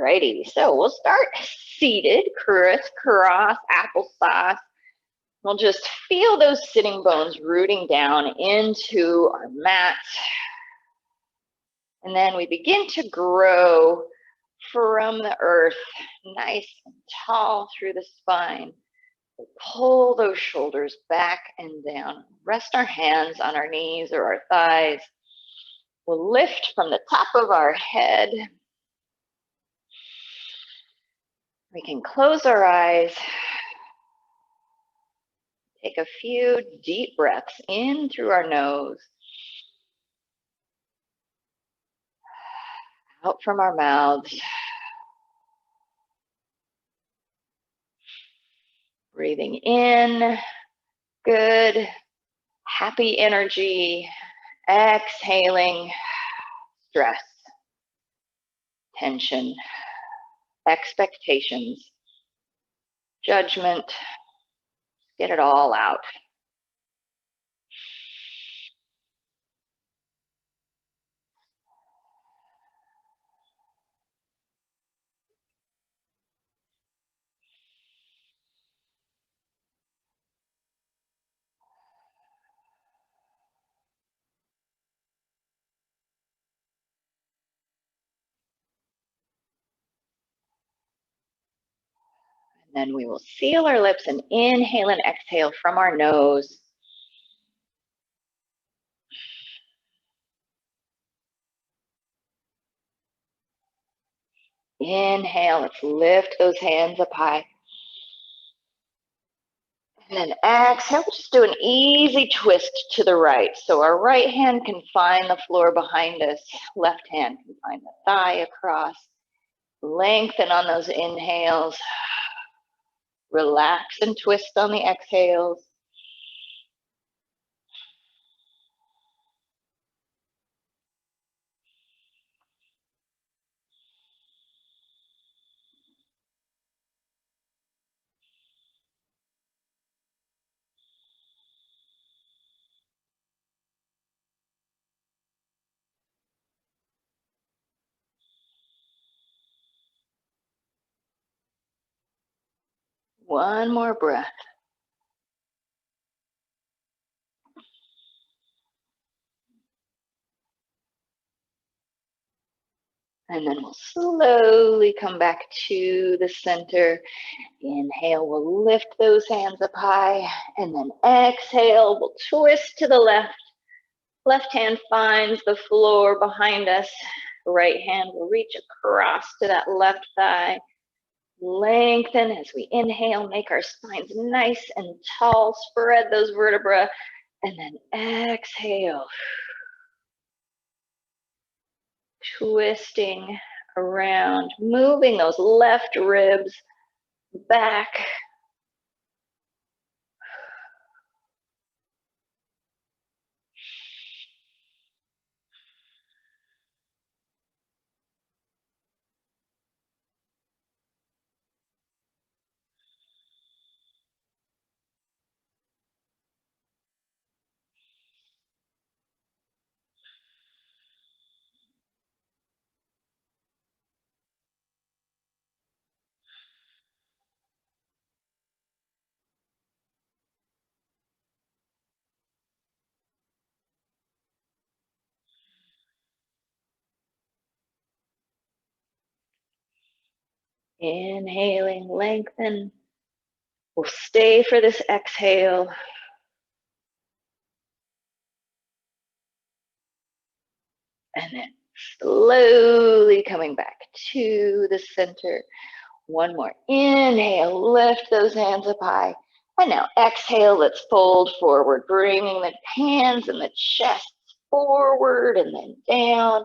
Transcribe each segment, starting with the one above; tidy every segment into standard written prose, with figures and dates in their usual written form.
Alrighty, so we'll start seated, crisscross, applesauce. We'll just feel those sitting bones rooting down into our mat. And then we begin to grow from the earth, nice and tall through the spine. We'll pull those shoulders back and down. Rest our hands on our knees or our thighs. We'll lift from the top of our head. We can close our eyes. Take a few deep breaths in through our nose, out from our mouths. Breathing in, good, happy energy. Exhaling, stress, tension, expectations, judgment. Get it all out. And then we will seal our lips and inhale and exhale from our nose. Inhale, let's lift those hands up high. And then exhale, we'll just do an easy twist to the right. So our right hand can find the floor behind us. Left hand can find the thigh across. Lengthen on those inhales. Relax and twist on the exhales. One more breath. And then we'll slowly come back to the center. Inhale, we'll lift those hands up high. And then exhale, we'll twist to the left. Left hand finds the floor behind us. Right hand will reach across to that left thigh. Lengthen as we inhale, make our spines nice and tall. Spread those vertebrae. And then exhale. Twisting around, moving those left ribs back. Inhaling, lengthen. We'll stay for this exhale. And then slowly coming back to the center. One more inhale, lift those hands up high. And now exhale, let's fold forward, bringing the hands and the chest forward and then down.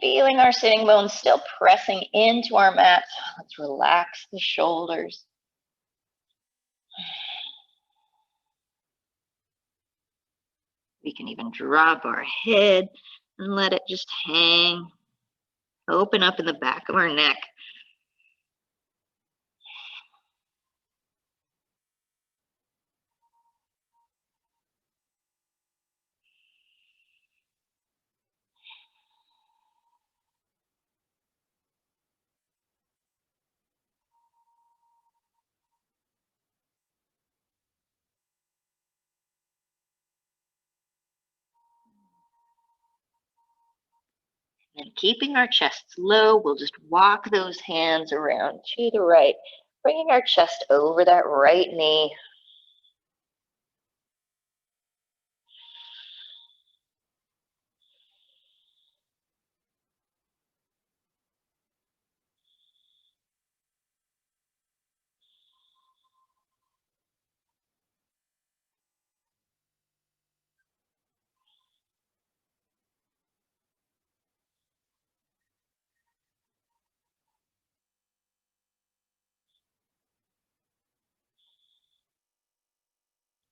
Feeling our sitting bones still pressing into our mat. Let's relax the shoulders. We can even drop our head and let it just hang. Open up in the back of our neck. And keeping our chests low, we'll just walk those hands around to the right, bringing our chest over that right knee.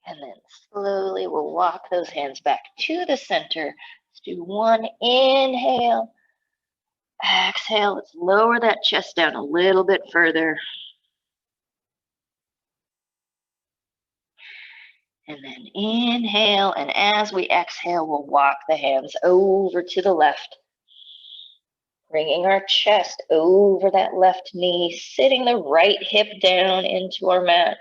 And then slowly we'll walk those hands back to the center. Let's do one inhale. Exhale, let's lower that chest down a little bit further. And then inhale, and as we exhale, we'll walk the hands over to the left. Bringing our chest over that left knee, sitting the right hip down into our mat.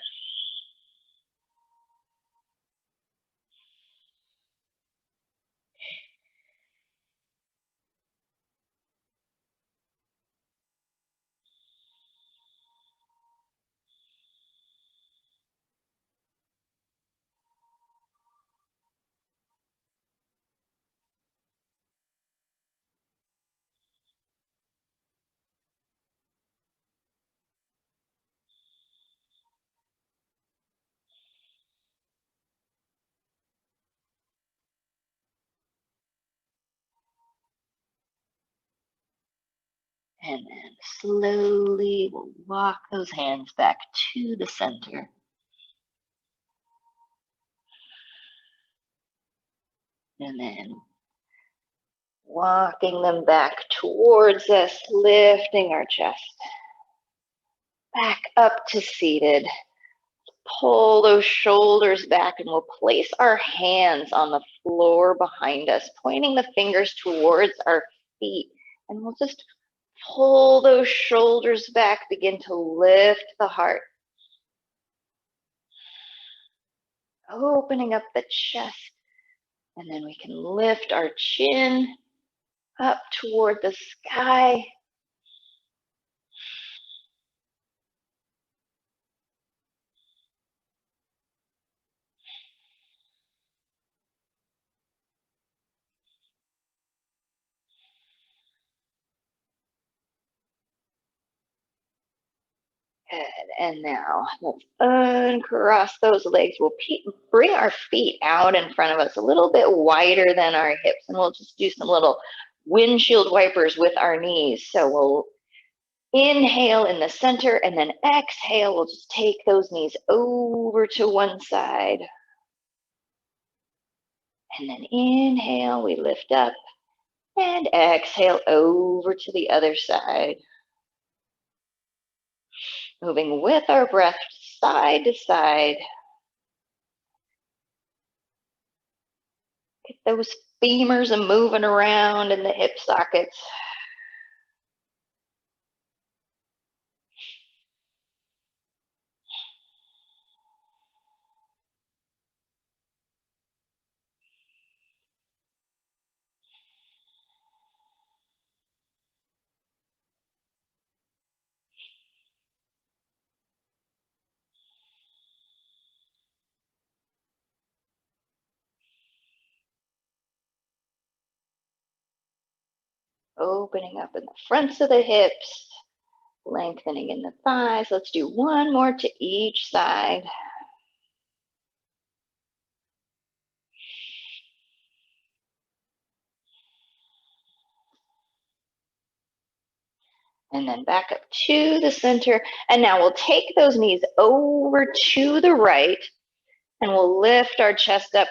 And then slowly we'll walk those hands back to the center. And then walking them back towards us, lifting our chest. Back up to seated. Pull those shoulders back and we'll place our hands on the floor behind us, pointing the fingers towards our feet. And we'll just pull those shoulders back, begin to lift the heart. Opening up the chest. And then we can lift our chin up toward the sky. Good. And now we'll uncross those legs. We'll bring our feet out in front of us a little bit wider than our hips. And we'll just do some little windshield wipers with our knees. So we'll inhale in the center and then exhale. We'll just take those knees over to one side. And then inhale, we lift up. And exhale over to the other side. Moving with our breath side to side. Get those femurs moving around in the hip sockets. Opening up in the fronts of the hips. Lengthening in the thighs. Let's do one more to each side. And then back up to the center. And now we'll take those knees over to the right. And we'll lift our chest up.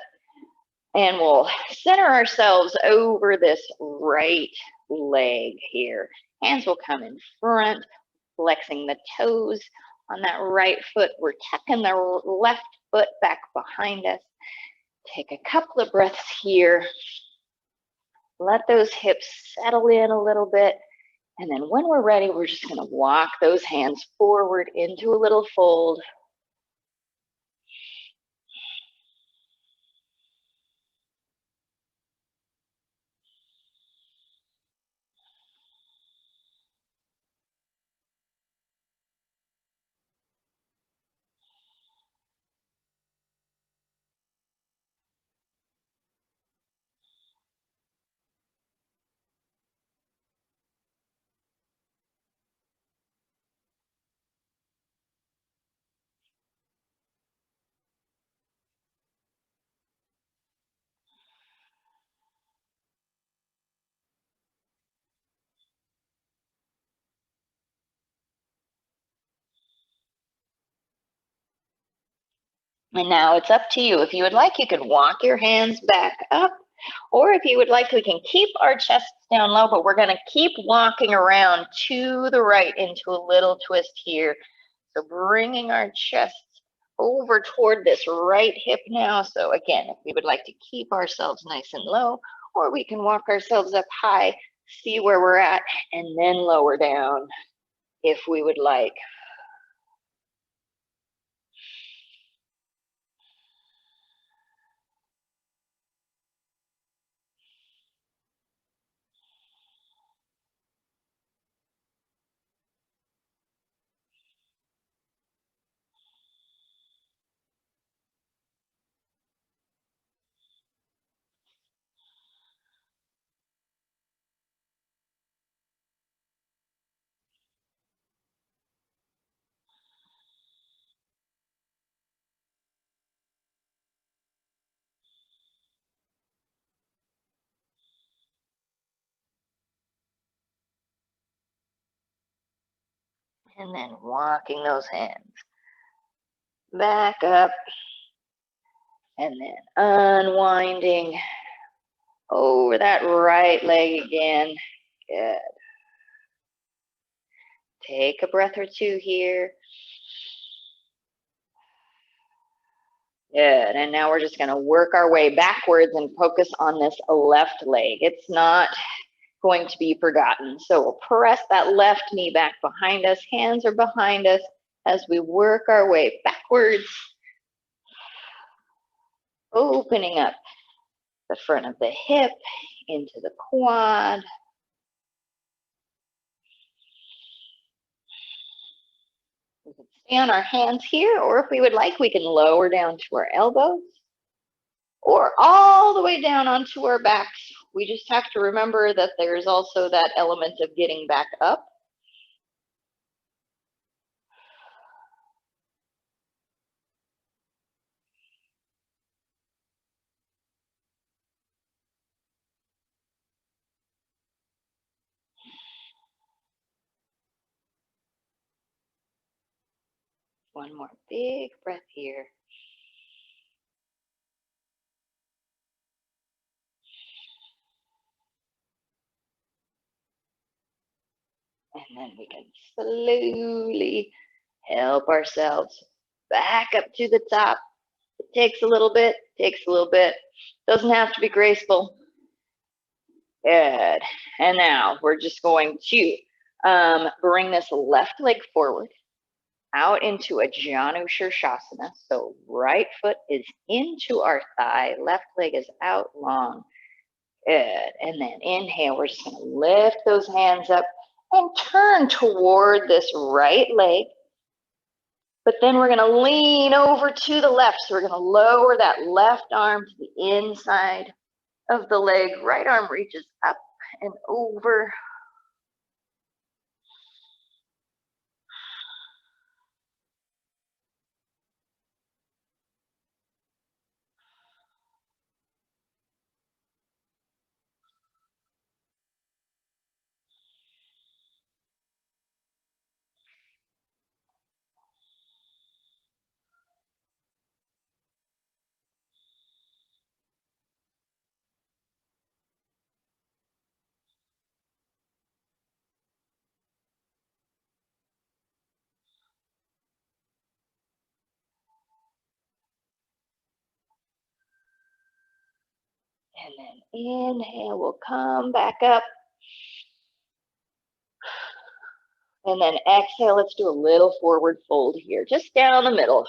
And we'll center ourselves over this right leg here. Hands will come in front, flexing the toes on that right foot. We're tucking the left foot back behind us. Take a couple of breaths here. Let those hips settle in a little bit. And then when we're ready, we're just going to walk those hands forward into a little fold. And now it's up to you. If you would like, you can walk your hands back up, or if you would like, we can keep our chests down low, but we're going to keep walking around to the right into a little twist here. So bringing our chests over toward this right hip now. So again, if we would like to keep ourselves nice and low, or we can walk ourselves up high, see where we're at, and then lower down if we would like. And then walking those hands back up, and then unwinding over that right leg again. Good. Take a breath or two here. Good. And now we're just going to work our way backwards and focus on this left leg. It's not going to be forgotten. So we'll press that left knee back behind us. Hands are behind us as we work our way backwards, opening up the front of the hip into the quad. We can stay on our hands here, or if we would like, we can lower down to our elbows or all the way down onto our backs. We just have to remember that there's also that element of getting back up. One more big breath here. And then we can slowly help ourselves back up to the top. It takes a little bit, Doesn't have to be graceful. Good. And now we're just going to bring this left leg forward out into a Janu Shirshasana. So right foot is into our thigh, left leg is out long. Good. And then inhale, we're just going to lift those hands up and turn toward this right leg. But then we're going to lean over to the left. So we're going to lower that left arm to the inside of the leg. Right arm reaches up and over. And then inhale, we'll come back up. And then exhale, let's do a little forward fold here, just down the middle.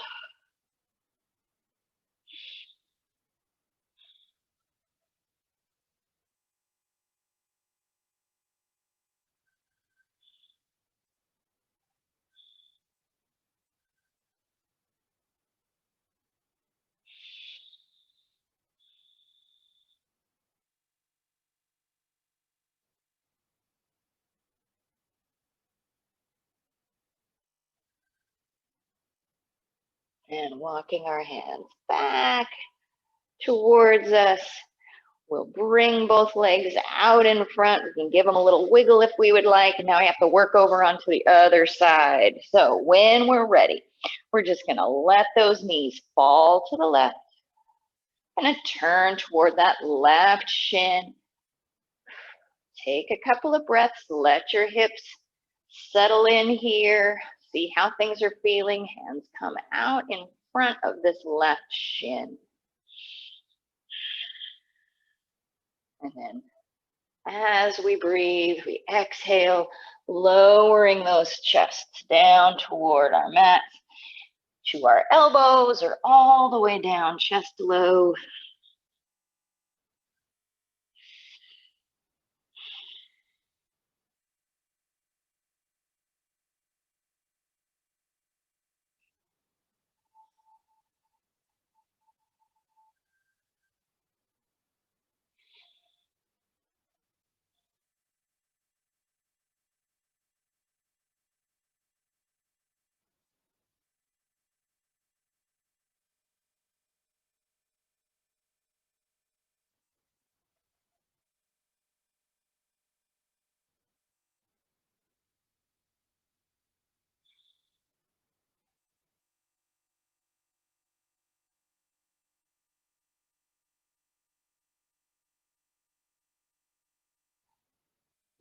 And walking our hands back towards us. We'll bring both legs out in front. We can give them a little wiggle if we would like. And now we have to work over onto the other side. So when we're ready, We're just gonna let those knees fall to the left. Gonna turn toward that left shin. Take a couple of breaths, let your hips settle in here. See how things are feeling. Hands come out in front of this left shin. And then as we breathe, we exhale, lowering those chests down toward our mat, to our elbows or all the way down, chest low.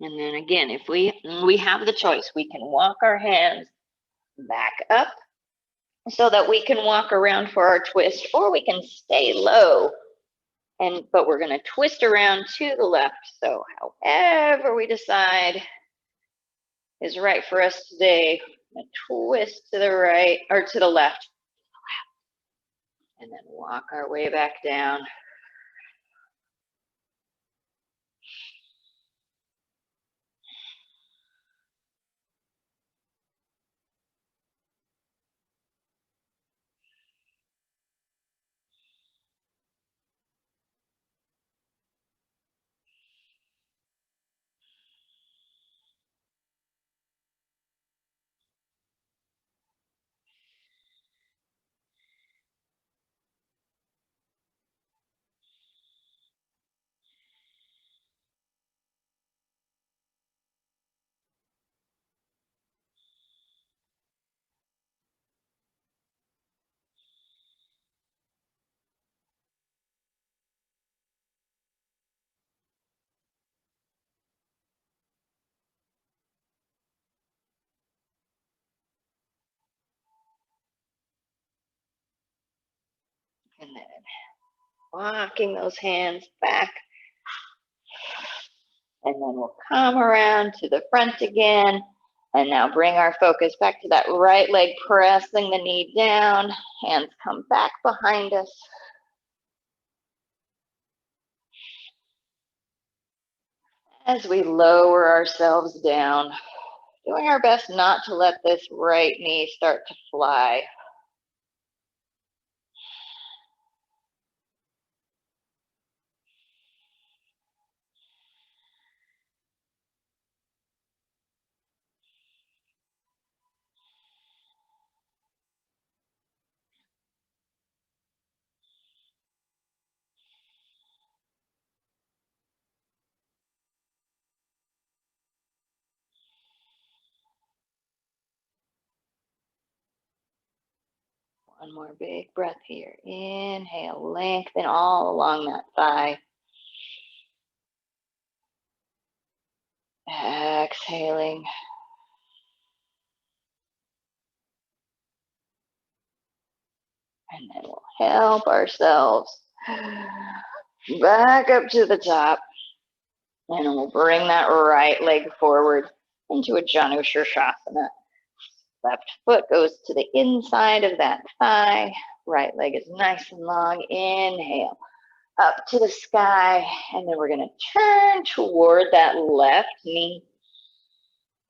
And then again, if we have the choice, we can walk our hands back up so that we can walk around for our twist, or we can stay low. But we're going to twist around to the left. So however we decide is right for us today, I'm going to twist to the right or to the left, and then walk our way back down. And then walking those hands back. And then we'll come around to the front again. And now bring our focus back to that right leg, pressing the knee down. Hands come back behind us. As we lower ourselves down, doing our best not to let this right knee start to fly. One more big breath here. Inhale, lengthen all along that thigh. Exhaling. And then we'll help ourselves back up to the top. And we'll bring that right leg forward into a Janu Shirshasana. Left foot goes to the inside of that thigh. Right leg is nice and long. Inhale, up to the sky. And then we're going to turn toward that left knee.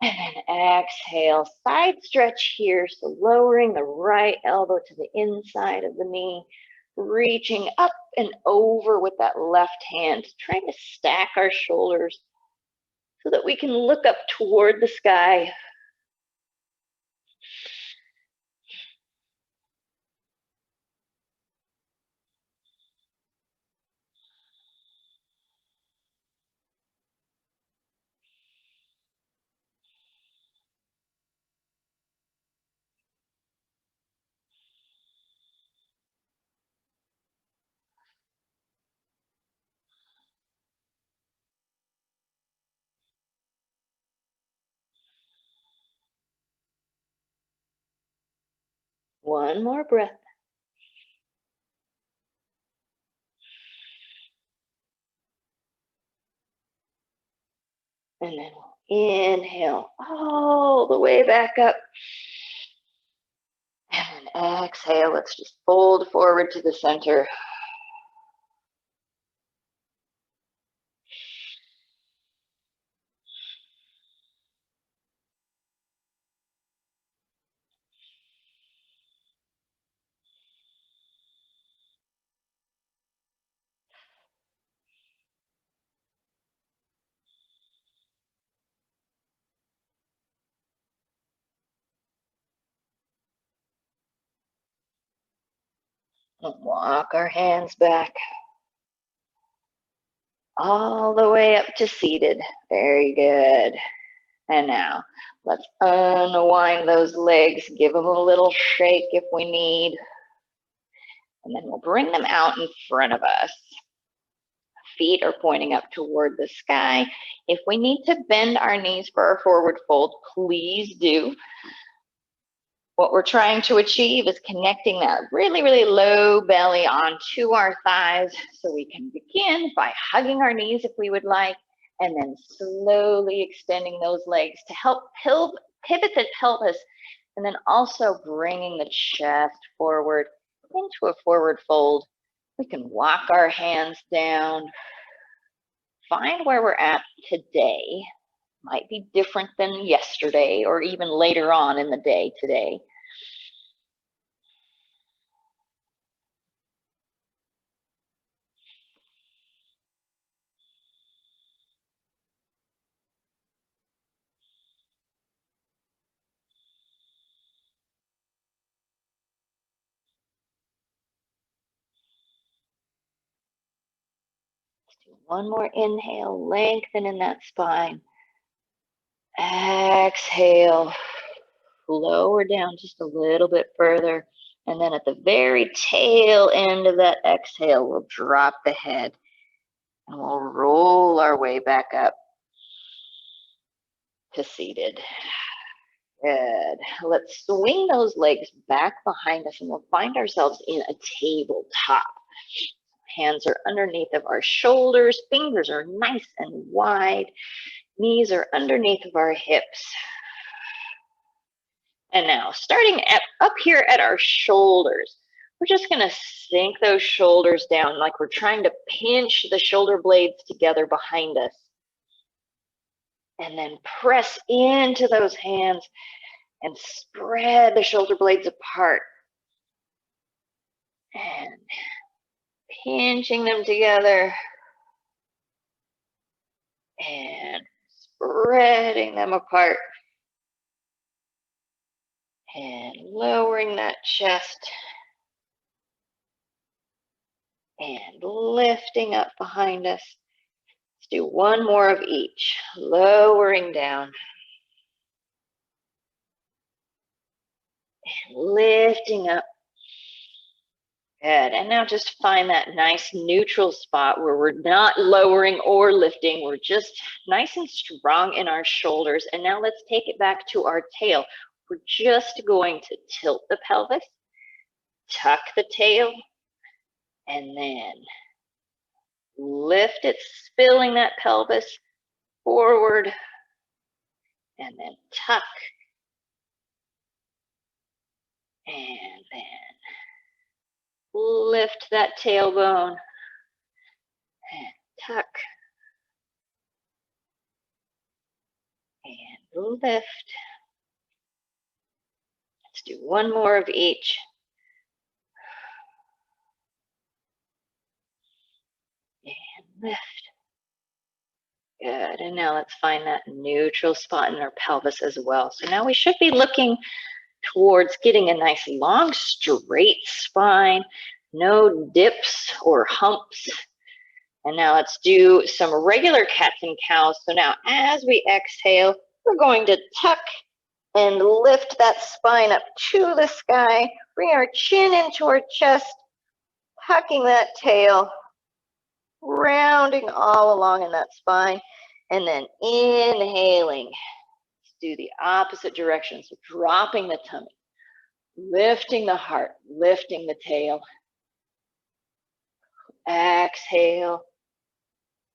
And then exhale, side stretch here. So lowering the right elbow to the inside of the knee. Reaching up and over with that left hand. Trying to stack our shoulders so that we can look up toward the sky. One more breath. And then we'll inhale all the way back up. And then exhale, let's just fold forward to the center. And walk our hands back all the way up to seated. Very good. And now let's unwind those legs, give them a little shake if we need. And then we'll bring them out in front of us. Feet are pointing up toward the sky. If we need to bend our knees for our forward fold, please do. What we're trying to achieve is connecting that really, really low belly onto our thighs, so we can begin by hugging our knees if we would like, and then slowly extending those legs to help pivot the pelvis, and then also bringing the chest forward into a forward fold. We can walk our hands down, find where we're at today. Might be different than yesterday or even later on in the day today. One more inhale, lengthen in that spine. Exhale, lower down just a little bit further. And then at the very tail end of that exhale, we'll drop the head and we'll roll our way back up to seated. Good. Let's swing those legs back behind us and we'll find ourselves in a tabletop. Hands are underneath of our shoulders, fingers are nice and wide, knees are underneath of our hips. And now, starting up here at our shoulders, we're just going to sink those shoulders down like we're trying to pinch the shoulder blades together behind us. And then press into those hands and spread the shoulder blades apart. And pinching them together. And spreading them apart. And lowering that chest. And lifting up behind us. Let's do one more of each. Lowering down. And lifting up. Good. And now just find that nice neutral spot where we're not lowering or lifting. We're just nice and strong in our shoulders. And now let's take it back to our tail. We're just going to tilt the pelvis, tuck the tail, and then lift it, spilling that pelvis forward, and then tuck, and then lift that tailbone, and tuck, and lift. Let's do one more of each. And lift. Good. And now let's find that neutral spot in our pelvis as well. So now we should be looking towards getting a nice long straight spine, no dips or humps. And now let's do some regular cats and cows. So now as we exhale, we're going to tuck and lift that spine up to the sky, bring our chin into our chest, tucking that tail, rounding all along in that spine, and then inhaling. Let's do the opposite direction, so dropping the tummy, Lifting the heart, lifting the tail. Exhale,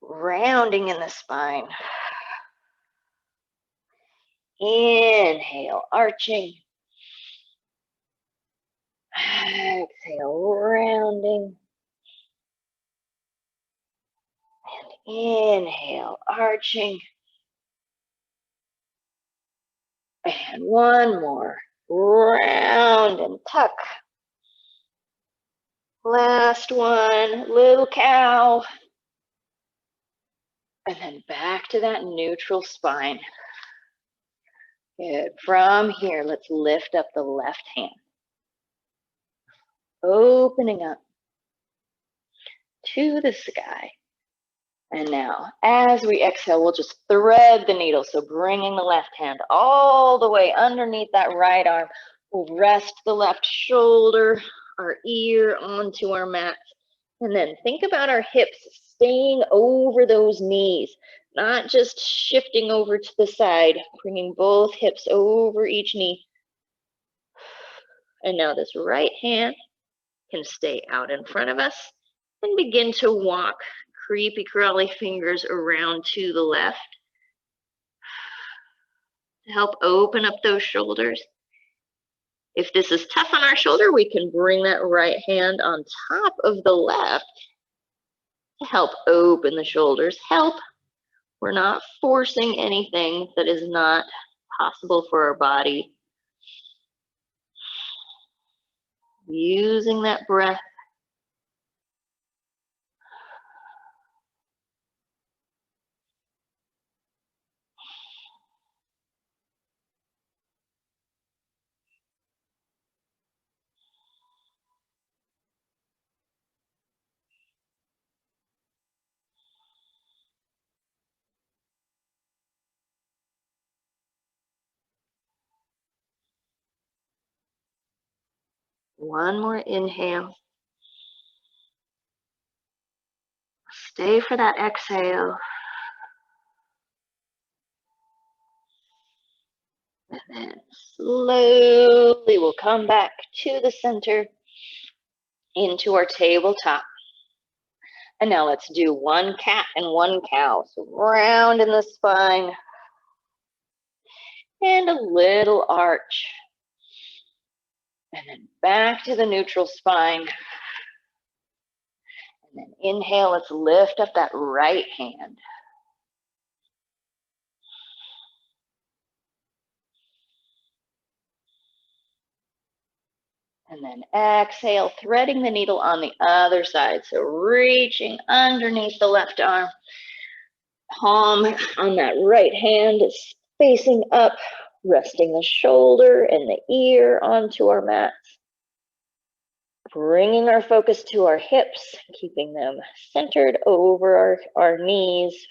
rounding in the spine. Inhale, arching. Exhale, rounding. And inhale, arching. And one more. Round and tuck. Last one, little cow. And then back to that neutral spine. Good. From here, let's lift up the left hand. Opening up to the sky. And now, as we exhale, we'll just thread the needle. So bringing the left hand all the way underneath that right arm. We'll rest the left shoulder, our ear onto our mat. And then think about our hips staying over those knees, not just shifting over to the side, bringing both hips over each knee. And now this right hand can stay out in front of us and begin to walk creepy crawly fingers around to the left to help open up those shoulders. If this is tough on our shoulder, we can bring that right hand on top of the left to help open the shoulders. Help. We're not forcing anything that is not possible for our body. Using that breath. One more inhale. Stay for that exhale. And then slowly we'll come back to the center into our tabletop. And now let's do one cat and one cow. So round in the spine and a little arch. And then back to the neutral spine. And then inhale, let's lift up that right hand. And then exhale, threading the needle on the other side. So reaching underneath the left arm. Palm on that right hand is facing up, resting the shoulder and the ear onto our mats. Bringing our focus to our hips, keeping them centered over our knees.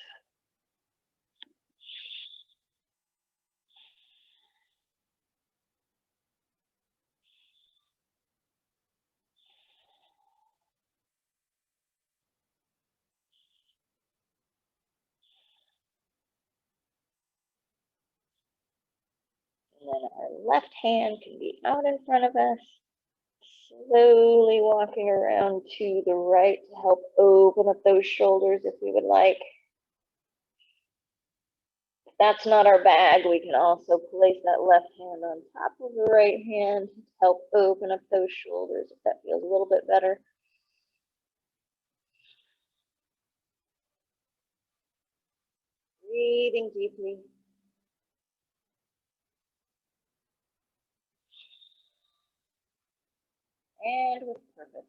And then our left hand can be out in front of us. Slowly walking around to the right to help open up those shoulders if we would like. If that's not our bag, we can also place that left hand on top of the right hand to help open up those shoulders if that feels a little bit better. Breathing deeply. And with purpose.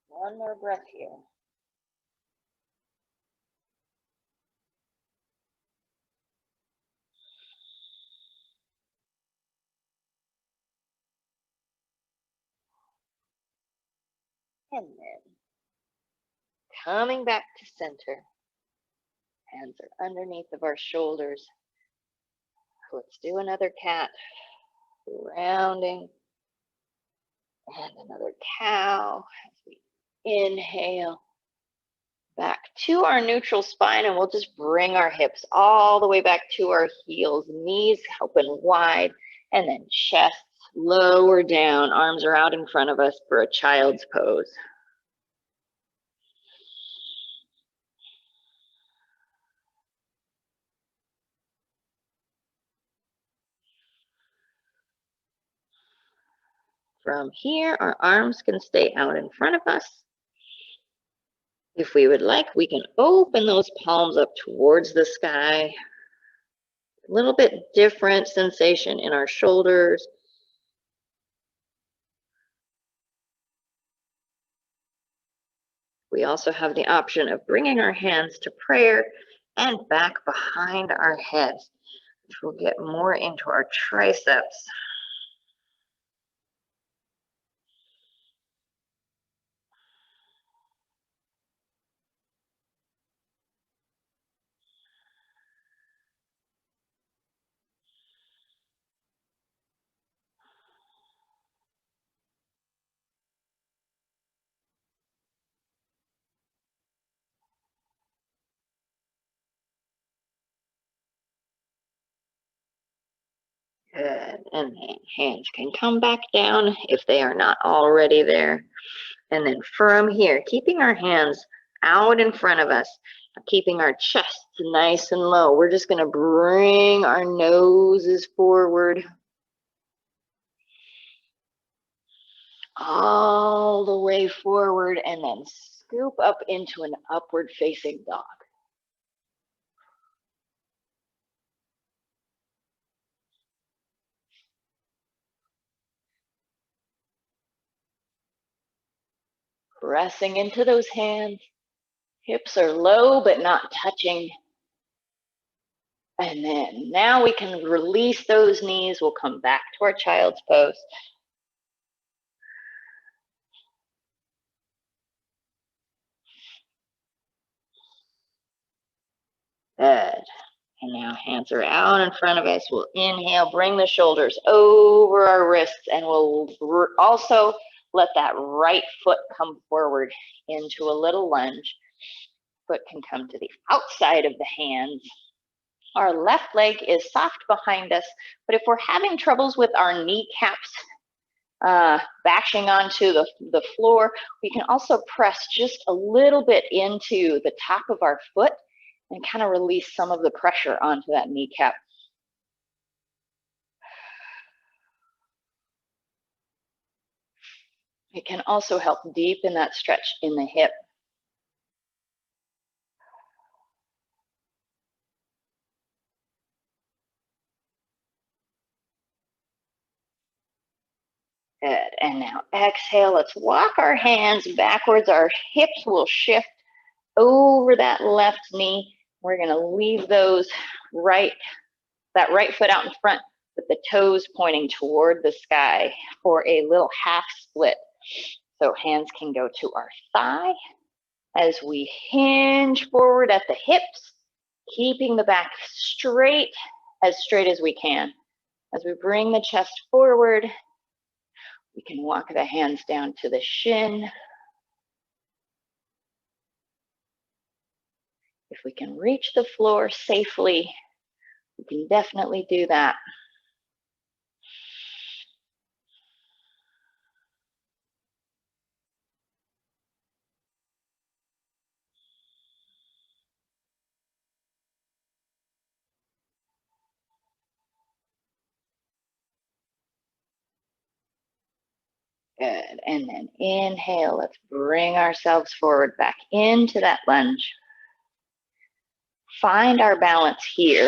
One more breath here. And then coming back to center. Hands are underneath of our shoulders. Let's do another cat. Rounding. And another cow as we inhale. Back to our neutral spine, and we'll just bring our hips all the way back to our heels, knees open wide, and then chest lower down, arms are out in front of us for a child's pose. From here, our arms can stay out in front of us. If we would like, we can open those palms up towards the sky. A little bit different sensation in our shoulders. We also have the option of bringing our hands to prayer and back behind our heads, which will get more into our triceps. Good. And then hands can come back down if they are not already there. And then from here, keeping our hands out in front of us, keeping our chests nice and low. We're just going to bring our noses forward all the way forward, and then scoop up into an upward facing dog. Pressing into those hands. Hips are low but not touching. And then now we can release those knees. We'll come back to our child's pose. Good. And now hands are out in front of us. We'll inhale, bring the shoulders over our wrists, and we'll also let that right foot come forward into a little lunge. Foot can come to the outside of the hands. Our left leg is soft behind us, but if we're having troubles with our kneecaps bashing onto the floor, we can also press just a little bit into the top of our foot and kind of release some of the pressure onto that kneecap. It can also help deepen that stretch in the hip. Good. And now exhale. Let's walk our hands backwards. Our hips will shift over that left knee. We're going to leave that right foot out in front with the toes pointing toward the sky for a little half split. So hands can go to our thigh as we hinge forward at the hips, keeping the back straight as we can. As we bring the chest forward, we can walk the hands down to the shin. If we can reach the floor safely, we can definitely do that. Good. And then inhale. Let's bring ourselves forward back into that lunge. Find our balance here.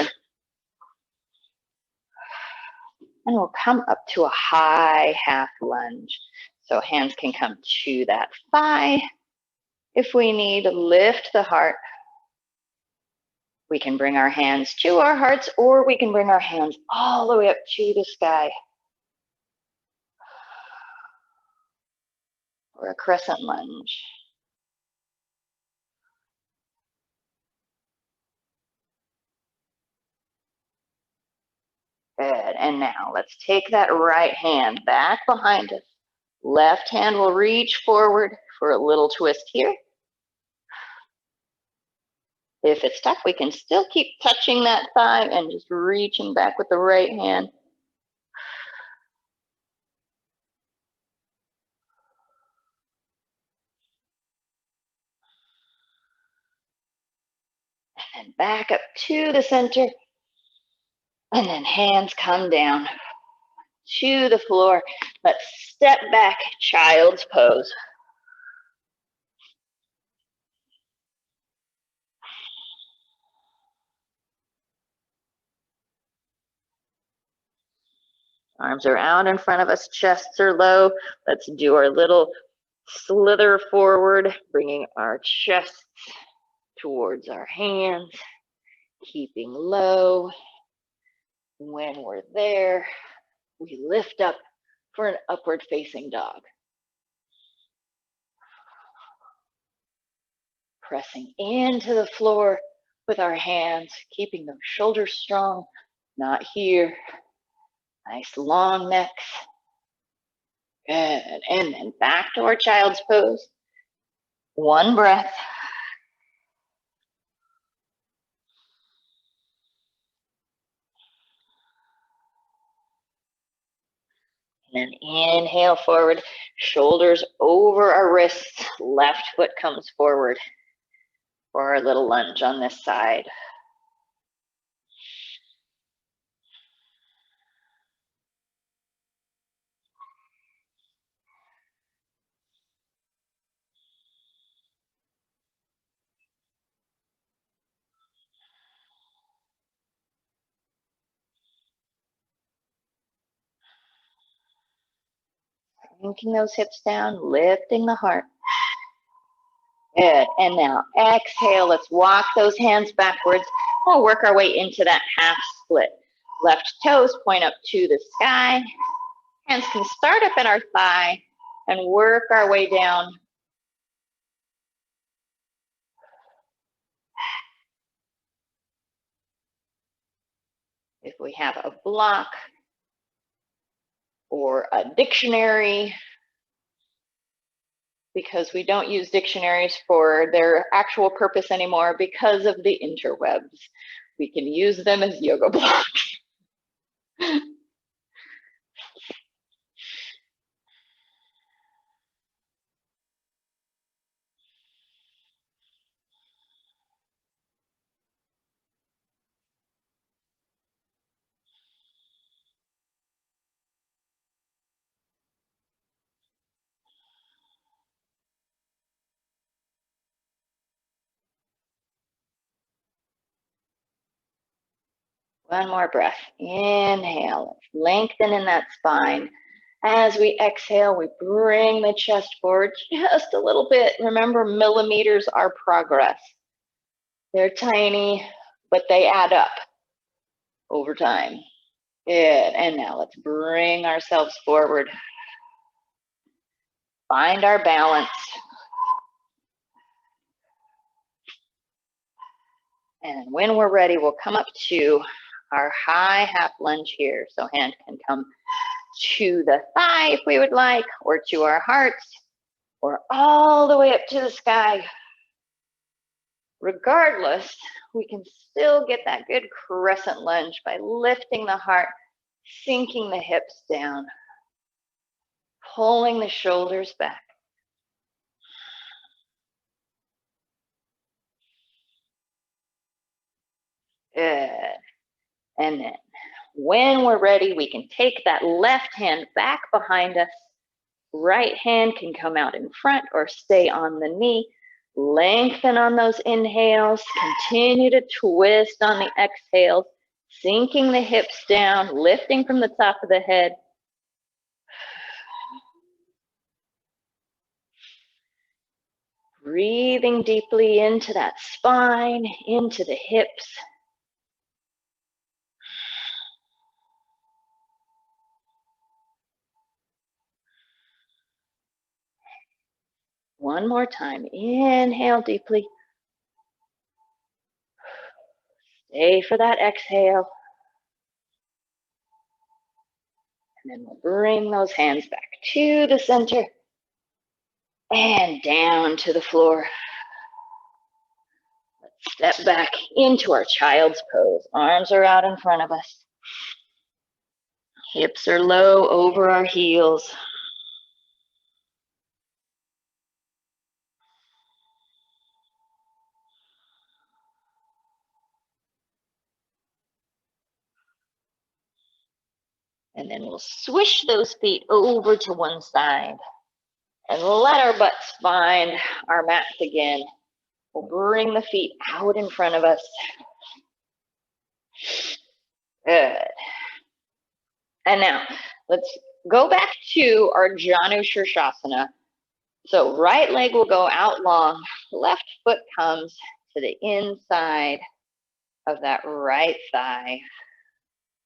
And we'll come up to a high half lunge. So hands can come to that thigh. If we need, lift the heart. We can bring our hands to our hearts, or we can bring our hands all the way up to the sky. or a crescent lunge. Good, and now let's take that right hand back behind us. Left hand will reach forward for a little twist here. If it's stuck, we can still keep touching that thigh and just reaching back with the right hand. And back up to the center. And then hands come down to the floor. Let's step back, child's pose. Arms are out in front of us, chests are low. Let's do our little slither forward, bringing our chests towards our hands, keeping low. When we're there, we lift up for an upward facing dog. Pressing into the floor with our hands, keeping those shoulders strong, not here. Nice long necks. Good. And then back to our child's pose. One breath. And then inhale forward, shoulders over our wrists, left foot comes forward for our little lunge on this side. Sinking those hips down, lifting the heart. Good. And now exhale. Let's walk those hands backwards. We'll work our way into that half split. Left toes point up to the sky. Hands can start up in our thigh and work our way down. If we have a block or a dictionary, because we don't use dictionaries for their actual purpose anymore because of the interwebs, we can use them as yoga blocks. One more breath. Inhale. Lengthen in that spine. As we exhale, we bring the chest forward just a little bit. Remember, millimeters are progress. They're tiny, but they add up over time. Good. And now let's bring ourselves forward. Find our balance. And when we're ready, we'll come up to our high half lunge here. So hand can come to the thigh if we would like, or to our hearts, or all the way up to the sky. Regardless, we can still get that good crescent lunge by lifting the heart, sinking the hips down, pulling the shoulders back. Good. And then when we're ready, we can take that left hand back behind us. Right hand can come out in front or stay on the knee. Lengthen on those inhales. Continue to twist on the exhales, sinking the hips down, lifting from the top of the head. Breathing deeply into that spine, into the hips. One more time. Inhale deeply. Stay for that exhale. And then we'll bring those hands back to the center and down to the floor. Let's step back into our child's pose. Arms are out in front of us. Hips are low over our heels. And then we'll swish those feet over to one side and let our butts find our mats again. We'll bring the feet out in front of us. Good. And now let's go back to our Janu Shirshasana. So right leg will go out long, left foot comes to the inside of that right thigh.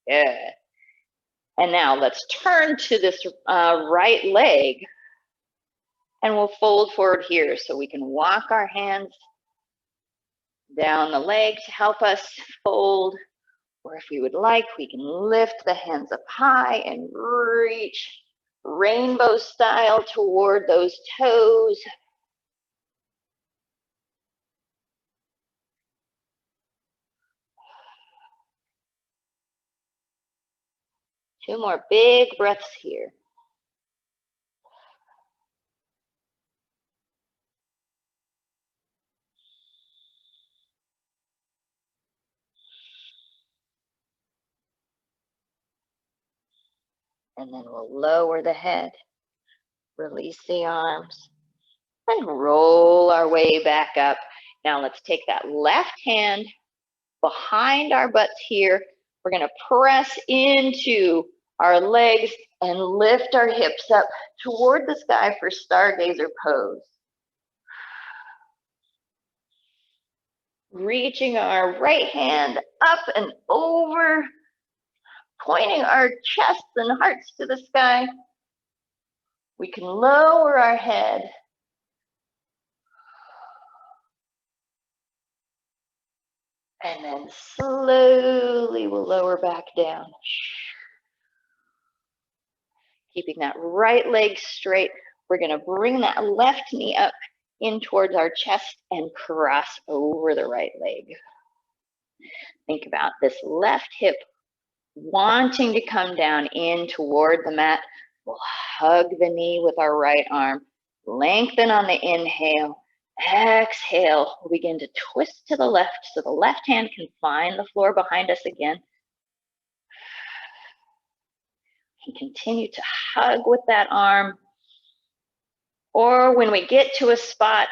Good. And now let's turn to this right leg and we'll fold forward here so we can walk our hands down the leg to help us fold. Or if we would like, we can lift the hands up high and reach rainbow style toward those toes. Two more big breaths here. And then we'll lower the head, release the arms, and roll our way back up. Now let's take that left hand behind our butts here. We're going to press into our legs and lift our hips up toward the sky for stargazer pose. Reaching our right hand up and over, pointing our chests and hearts to the sky. We can lower our head. And then slowly we'll lower back down. Keeping that right leg straight. We're going to bring that left knee up in towards our chest and cross over the right leg. Think about this left hip wanting to come in toward the mat. We'll hug the knee with our right arm. Lengthen on the inhale. Exhale. We'll begin to twist to the left so the left hand can find the floor behind us again. And continue to hug with that arm. Or when we get to a spot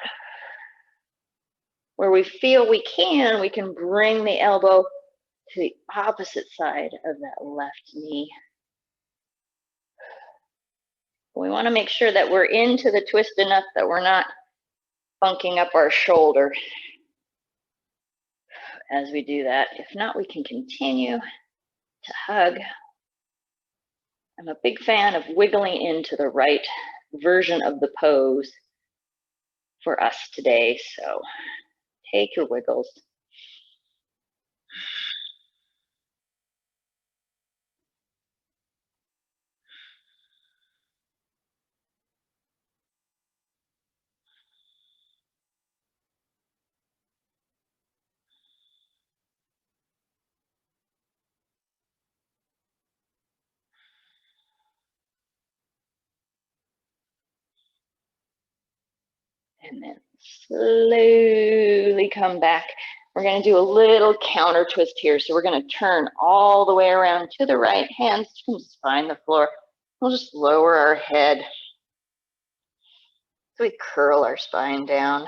where we feel we can bring the elbow to the opposite side of that left knee. We want to make sure that we're into the twist enough that we're not bunking up our shoulder as we do that. If not, we can continue to hug. I'm a big fan of wiggling into the right version of the pose for us today, so take your wiggles. And then slowly come back. We're going to do a little counter twist here. So we're going to turn all the way around to the right, hands can find the floor. We'll just lower our head. So we curl our spine down.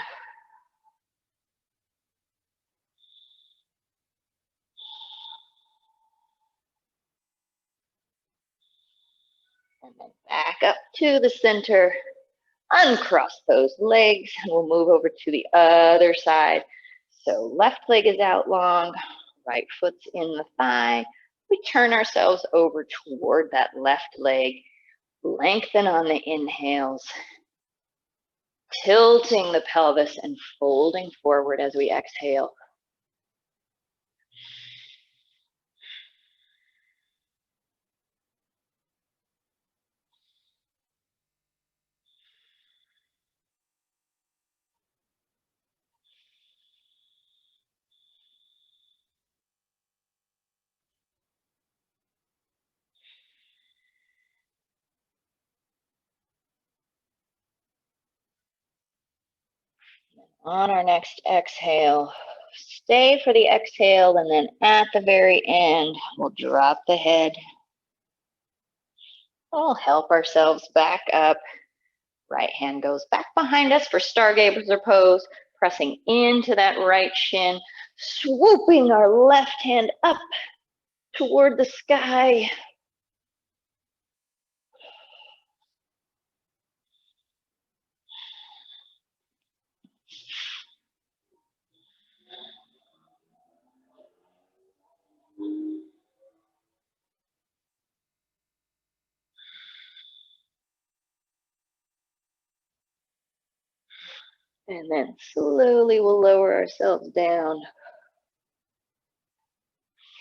And then back up to the center. Uncross those legs, and we'll move over to the other side. So left leg is out long, right foot's in the thigh. We turn ourselves over toward that left leg. Lengthen on the inhales. tilting the pelvis and folding forward as we exhale. On our next exhale, stay for the exhale, and then at the very end, we'll drop the head. We'll help ourselves back up. Right hand goes back behind us for stargazer pose, pressing into that right shin, swooping our left hand up toward the sky. And then slowly we'll lower ourselves down.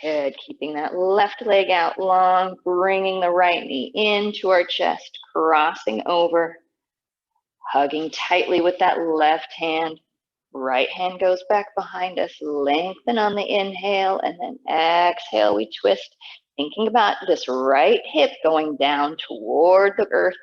Good, keeping that left leg out long, bringing the right knee into our chest, crossing over, hugging tightly with that left hand. Right hand goes back behind us, lengthen on the inhale, and then exhale, we twist, thinking about this right hip going down toward the earth.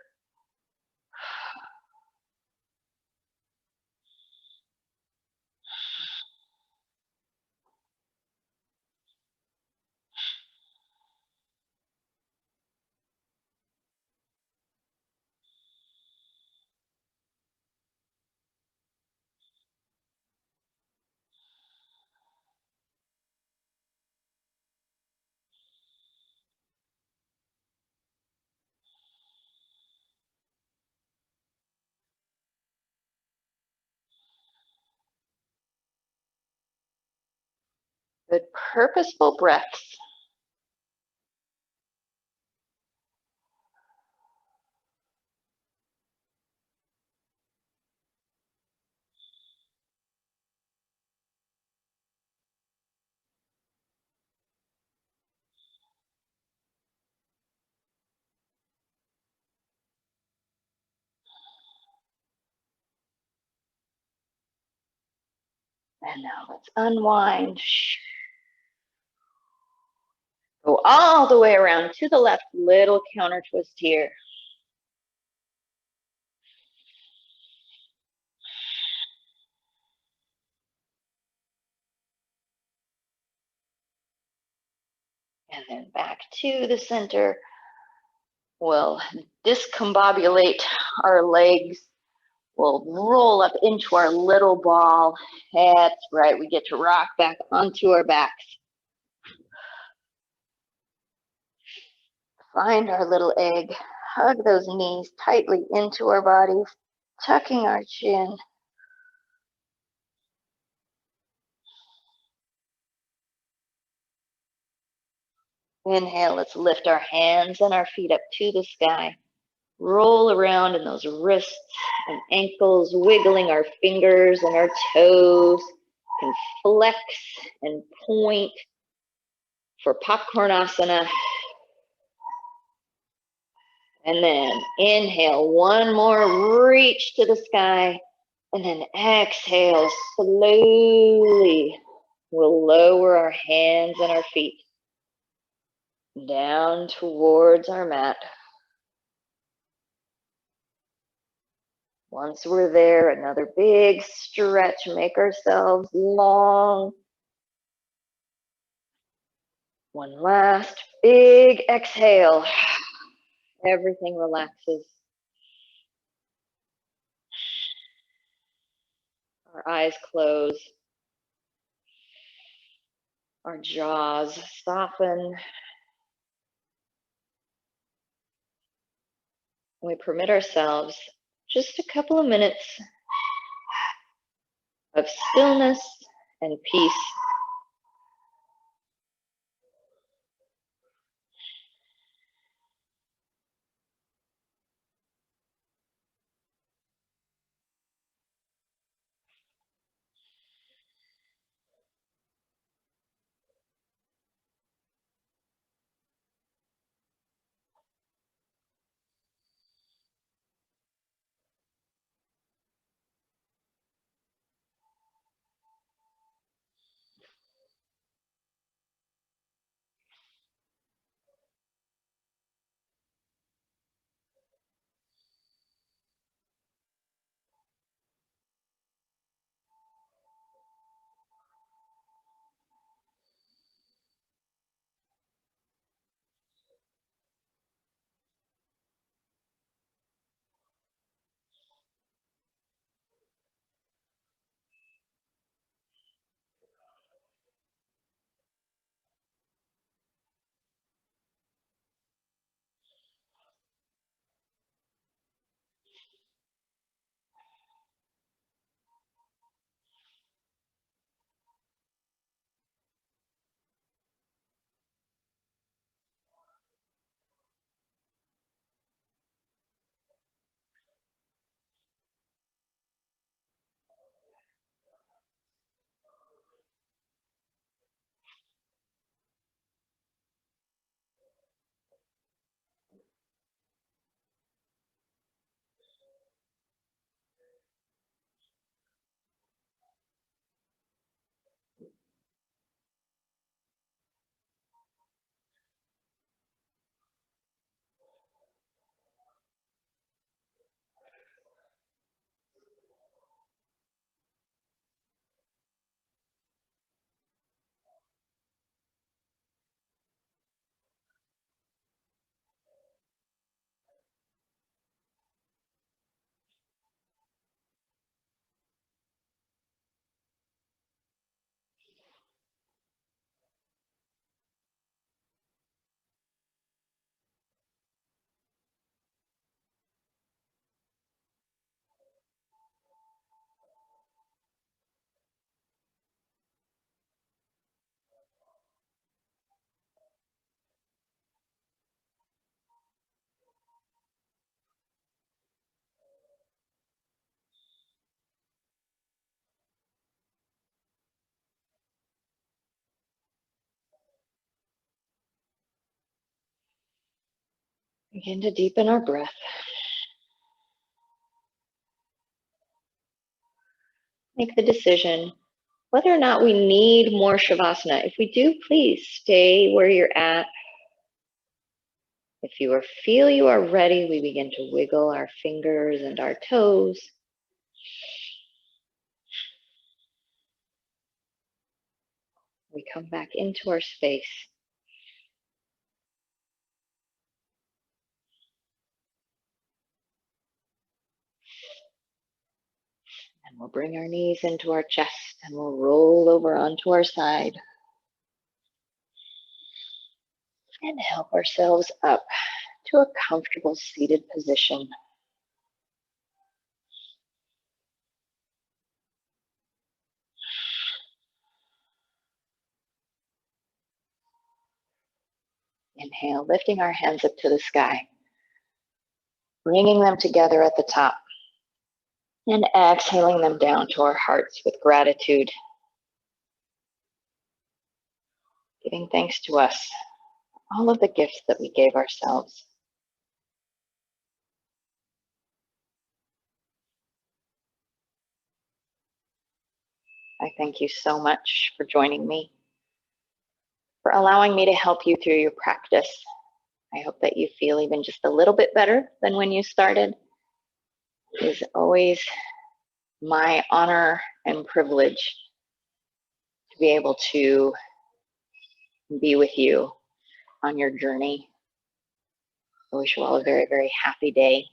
Good, purposeful breaths. And now let's unwind. Go all the way around to the left, little counter twist here. And then back to the center. We'll discombobulate our legs. We'll roll up into our little ball. That's right, we get to rock back onto our backs. Find our little egg. Hug those knees tightly into our bodies, tucking our chin. Inhale, let's lift our hands and our feet up to the sky. Roll around in those wrists and ankles, wiggling our fingers and our toes. Can flex and point for popcorn asana. And then inhale, one more, reach to the sky. And then exhale, slowly. We'll lower our hands and our feet down towards our mat. Once we're there, another big stretch, make ourselves long. One last big exhale. Everything relaxes. Our eyes close. Our jaws soften. We permit ourselves just a couple of minutes of stillness and peace. Begin to deepen our breath. Make the decision whether or not we need more Shavasana. If we do, please stay where you're at. If you feel you are ready, we begin to wiggle our fingers and our toes. We come back into our space. And we'll bring our knees into our chest and we'll roll over onto our side. And help ourselves up to a comfortable seated position. Inhale, lifting our hands up to the sky, bringing them together at the top, and exhaling them down to our hearts with gratitude. Giving thanks to us, all of the gifts that we gave ourselves. I thank you so much for joining me, for allowing me to help you through your practice. I hope that you feel even just a little bit better than when you started. It is always my honor and privilege to be able to be with you on your journey. I wish you all a very, very happy day.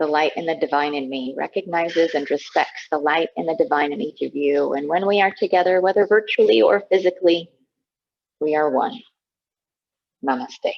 The light and the divine in me recognizes and respects the light and the divine in each of you. And when we are together, whether virtually or physically, we are one. Namaste.